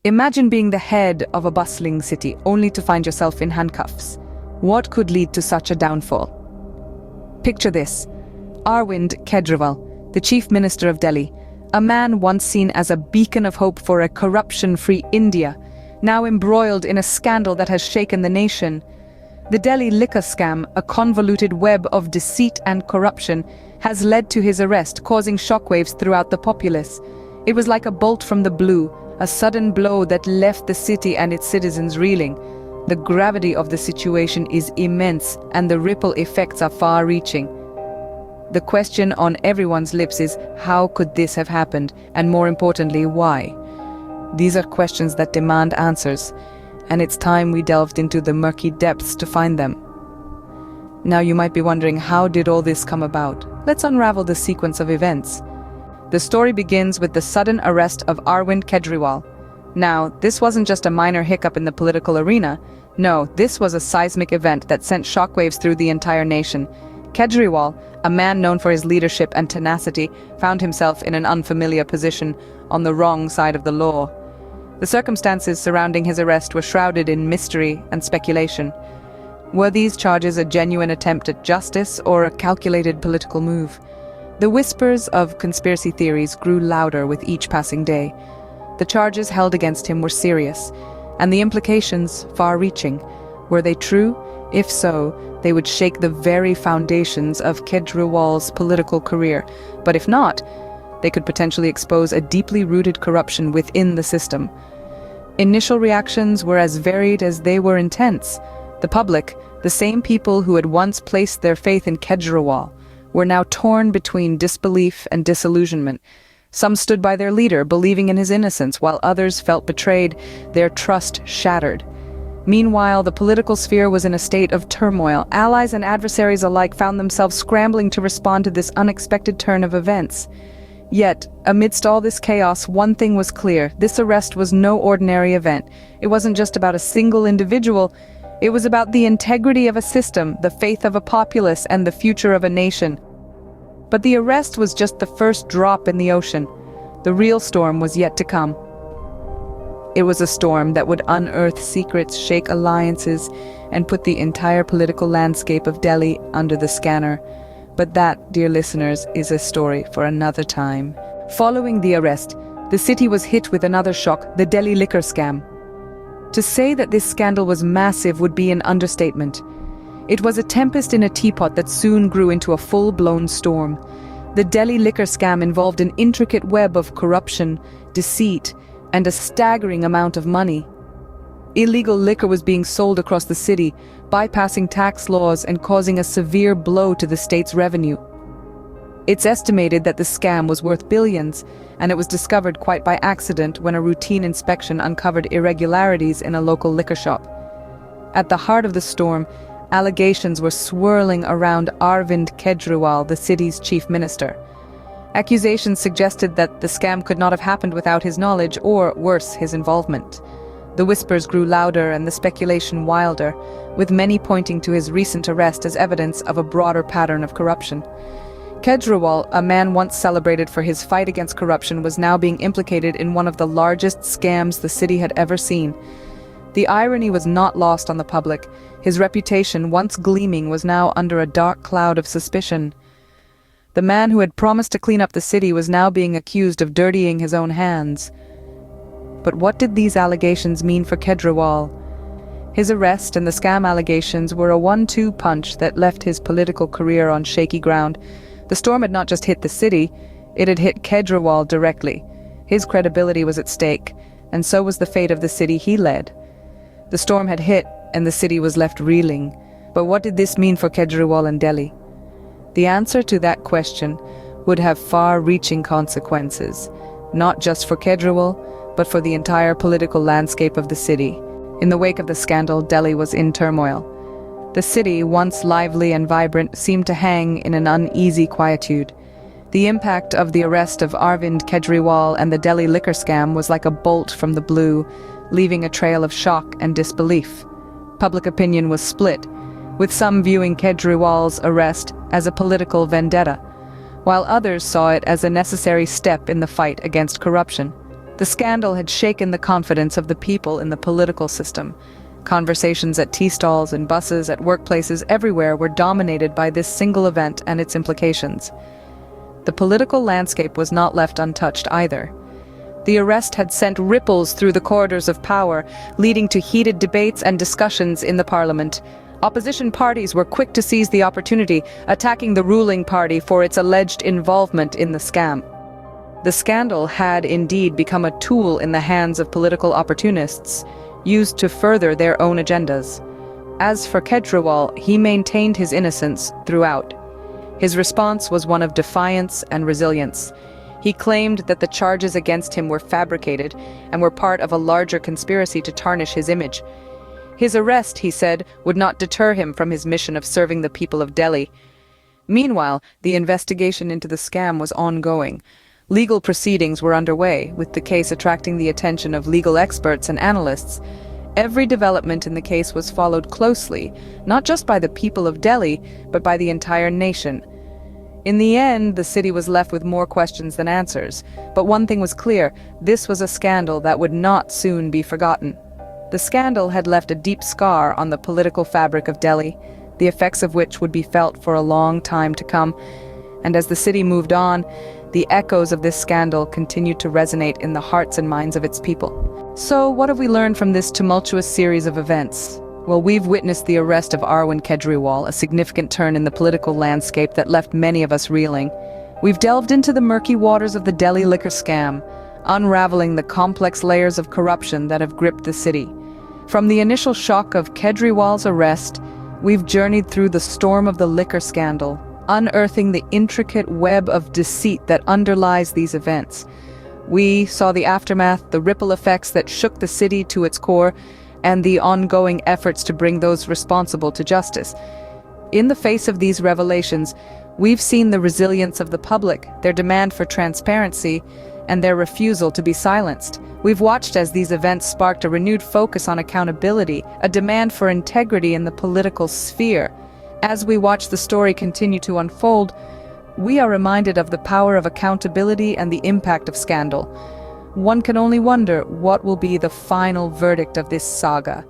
Imagine being the head of a bustling city, only to find yourself in handcuffs. What could lead to such a downfall? Picture this: Arvind Kejriwal, the Chief Minister of Delhi, a man once seen as a beacon of hope for a corruption-free India, now embroiled in a scandal that has shaken the nation. The Delhi liquor scam, a convoluted web of deceit and corruption, has led to his arrest, causing shockwaves throughout the populace. It was like a bolt from the blue, a sudden blow that left the city and its citizens reeling. The gravity of the situation is immense, and the ripple effects are far-reaching. The question on everyone's lips is, how could this have happened? And more importantly, why? These are questions that demand answers, and it's time we delved into the murky depths to find them. Now you might be wondering, how did all this come about? Let's unravel the sequence of events. The story begins with the sudden arrest of Arvind Kejriwal. Now, this wasn't just a minor hiccup in the political arena. No, this was a seismic event that sent shockwaves through the entire nation. Kejriwal, a man known for his leadership and tenacity, found himself in an unfamiliar position, on the wrong side of the law. The circumstances surrounding his arrest were shrouded in mystery and speculation. Were these charges a genuine attempt at justice or a calculated political move? The whispers of conspiracy theories grew louder with each passing day. The charges held against him were serious, and the implications far-reaching. Were they true? If so, they would shake the very foundations of Kejriwal's political career. But if not, they could potentially expose a deeply rooted corruption within the system. Initial reactions were as varied as they were intense. The public, the same people who had once placed their faith in Kejriwal, were now torn between disbelief and disillusionment. Some stood by their leader, believing in his innocence, while others felt betrayed, their trust shattered. Meanwhile, the political sphere was in a state of turmoil. Allies and adversaries alike found themselves scrambling to respond to this unexpected turn of events. Yet, amidst all this chaos, one thing was clear: this arrest was no ordinary event. It wasn't just about a single individual. It was about the integrity of a system, the faith of a populace, and the future of a nation. But the arrest was just the first drop in the ocean. The real storm was yet to come. It was a storm that would unearth secrets, shake alliances, and put the entire political landscape of Delhi under the scanner. But that, dear listeners, is a story for another time. Following the arrest, the city was hit with another shock: the Delhi liquor scam. To say that this scandal was massive would be an understatement. It was a tempest in a teapot that soon grew into a full-blown storm. The Delhi liquor scam involved an intricate web of corruption, deceit, and a staggering amount of money. Illegal liquor was being sold across the city, bypassing tax laws and causing a severe blow to the state's revenue. It's estimated that the scam was worth billions, and it was discovered quite by accident when a routine inspection uncovered irregularities in a local liquor shop. At the heart of the storm, allegations were swirling around Arvind Kejriwal, the city's chief minister. Accusations suggested that the scam could not have happened without his knowledge, or, worse, his involvement. The whispers grew louder and the speculation wilder, with many pointing to his recent arrest as evidence of a broader pattern of corruption. Kejriwal, a man once celebrated for his fight against corruption, was now being implicated in one of the largest scams the city had ever seen. The irony was not lost on the public. His reputation, once gleaming, was now under a dark cloud of suspicion. The man who had promised to clean up the city was now being accused of dirtying his own hands. But what did these allegations mean for Kejriwal? His arrest and the scam allegations were a 1-2 punch that left his political career on shaky ground. The storm had not just hit the city, it had hit Kejriwal directly. His credibility was at stake, and so was the fate of the city he led. The storm had hit, and the city was left reeling. But what did this mean for Kejriwal and Delhi? The answer to that question would have far-reaching consequences, not just for Kejriwal, but for the entire political landscape of the city. In the wake of the scandal, Delhi was in turmoil. The city, once lively and vibrant, seemed to hang in an uneasy quietude. The impact of the arrest of Arvind Kejriwal and the Delhi liquor scam was like a bolt from the blue, leaving a trail of shock and disbelief. Public opinion was split, with some viewing Kejriwal's arrest as a political vendetta, while others saw it as a necessary step in the fight against corruption. The scandal had shaken the confidence of the people in the political system. Conversations at tea stalls, in buses, at workplaces, everywhere were dominated by this single event and its implications. The political landscape was not left untouched either. The arrest had sent ripples through the corridors of power, leading to heated debates and discussions in the parliament. Opposition parties were quick to seize the opportunity, attacking the ruling party for its alleged involvement in the scam. The scandal had indeed become a tool in the hands of political opportunists, used to further their own agendas. As for Kejriwal, he maintained his innocence throughout. His response was one of defiance and resilience. He claimed that the charges against him were fabricated and were part of a larger conspiracy to tarnish his image. His arrest, he said, would not deter him from his mission of serving the people of Delhi. Meanwhile, the investigation into the scam was ongoing. Legal proceedings were underway, with the case attracting the attention of legal experts and analysts. Every development in the case was followed closely, not just by the people of Delhi, but by the entire nation. In the end, the city was left with more questions than answers. But one thing was clear: this was a scandal that would not soon be forgotten. The scandal had left a deep scar on the political fabric of Delhi, the effects of which would be felt for a long time to come. And as the city moved on, the echoes of this scandal continued to resonate in the hearts and minds of its people. So, what have we learned from this tumultuous series of events? Well, we've witnessed the arrest of Arvind Kejriwal, a significant turn in the political landscape that left many of us reeling. We've delved into the murky waters of the Delhi liquor scam, unraveling the complex layers of corruption that have gripped the city. From the initial shock of Kejriwal's arrest, we've journeyed through the storm of the liquor scandal, unearthing the intricate web of deceit that underlies these events. We saw the aftermath, the ripple effects that shook the city to its core, and the ongoing efforts to bring those responsible to justice. In the face of these revelations, we've seen the resilience of the public, their demand for transparency, and their refusal to be silenced. We've watched as these events sparked a renewed focus on accountability, a demand for integrity in the political sphere. As we watch the story continue to unfold, we are reminded of the power of accountability and the impact of scandal. One can only wonder what will be the final verdict of this saga.